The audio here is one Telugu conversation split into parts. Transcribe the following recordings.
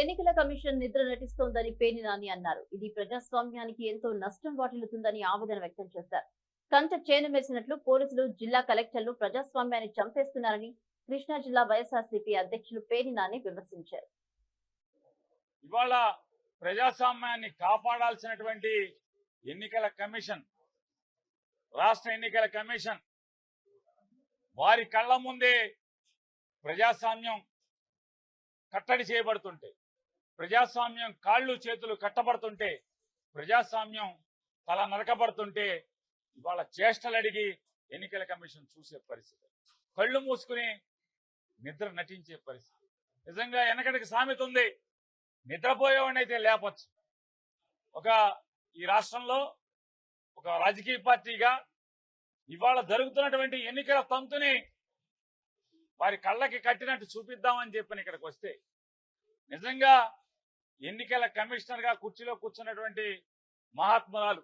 ఎన్నికల కమిషన్ నిద్ర నటిస్తోందని పేర్ని నాని అన్నారు. ఇది ప్రజాస్వామ్యానికి ఎంతో నష్టం వాటిల్లుతుందని ఆవేదన వ్యక్తం చేశారు. కంట చేను మెరిసినట్లు పోలీసులు, జిల్లా కలెక్టర్లు ప్రజాస్వామ్యాన్ని చంపేస్తున్నారని కృష్ణా జిల్లా వైఎస్ఆర్సీపీ అధ్యక్షులు పేర్ని నాని విమర్శించారు. ఇవాళ ప్రజాస్వామ్యాన్ని కాపాడాల్సినటువంటి ఎన్నికల కమిషన్, రాష్ట్ర ఎన్నికల కమిషన్ వారి కళ్ళ ముందే ప్రజాస్వామ్యం కట్టడి చేయబడుతుంటే, ప్రజాస్వామ్యం కాళ్ళు చేతులు కట్టబడుతుంటే, ప్రజాస్వామ్యం తల నరకబడుతుంటే ఇవాళ చేష్టలు అడిగి ఎన్నికల కమిషన్ చూసే పరిస్థితి, కళ్ళు మూసుకుని నిద్ర నటించే పరిస్థితి. నిజంగా వెనకటికి సామెత ఉంది, నిద్రపోయేవాడిని అయితే లేపచ్చు. ఈ రాష్ట్రంలో ఒక రాజకీయ పార్టీగా ఇవాళ జరుగుతున్నటువంటి ఎన్నికల తంతుని వారి కళ్ళకి కట్టినట్టు చూపిద్దామని చెప్పని ఇక్కడికి వస్తే, నిజంగా ఎన్నికల కమిషనర్ గా కుర్చీలో కూర్చున్నటువంటి మహాత్మురాలు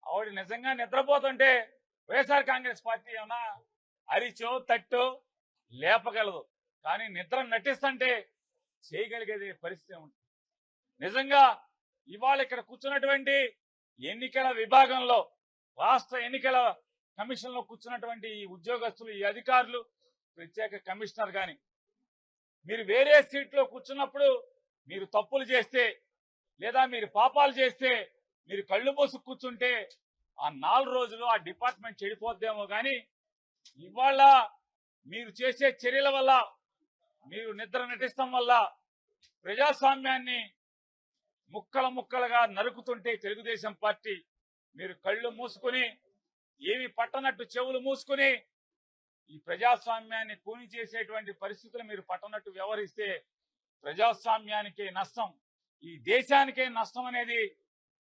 ఆవిడ నిజంగా నిద్రపోతుంటే వైఎస్ఆర్ కాంగ్రెస్ పార్టీ ఏమన్నా అరిచో తట్టో లేపగలదు, కానీ నిద్ర నటిస్తుంటే చేయగలిగేది పరిస్థితి ఉంటుంది. నిజంగా ఇవాళ ఇక్కడ కూర్చున్నటువంటి ఎన్నికల విభాగంలో, రాష్ట్ర ఎన్నికల కమిషన్ లో కూర్చున్నటువంటి ఈ ఉద్యోగస్తులు, ఈ అధికారులు, ప్రత్యేక కమిషనర్ గాని, మీరు వేరే సీట్లో కూర్చున్నప్పుడు మీరు తప్పులు చేస్తే లేదా మీరు పాపాలు చేస్తే మీరు కళ్ళు మూసు కూర్చుంటే ఆ 4 రోజులు ఆ డిపార్ట్మెంట్ చెడిపోద్దేమో, కానీ ఇవాళ మీరు చేసే చర్యల వల్ల, మీరు నిద్ర నటిస్తాం వల్ల ప్రజాస్వామ్యాన్ని ముక్కల ముక్కలుగా నరుకుతుంటే తెలుగుదేశం పార్టీ మీరు కళ్ళు మూసుకుని, ఏమి పట్టనట్టు చెవులు మూసుకుని ఈ ప్రజాస్వామ్యాన్ని కూని చేసేటువంటి పరిస్థితులు మీరు పట్టనట్టు వ్యవహరిస్తే ప్రజాస్వామ్యానికే నష్టం, ఈ దేశానికే నష్టం అనేది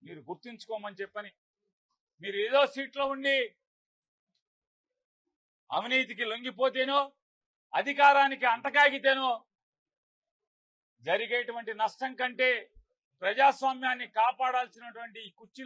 మీరు గుర్తుంచుకోమని చెప్పని, మీరు ఏదో సీట్లో ఉండి అవినీతికి లొంగిపోతేనో, అధికారానికి అంటకాగితేనో జరిగేటువంటి నష్టం కంటే ప్రజాస్వామ్యాన్ని కాపాడాల్సినటువంటి ఈ కుర్చీ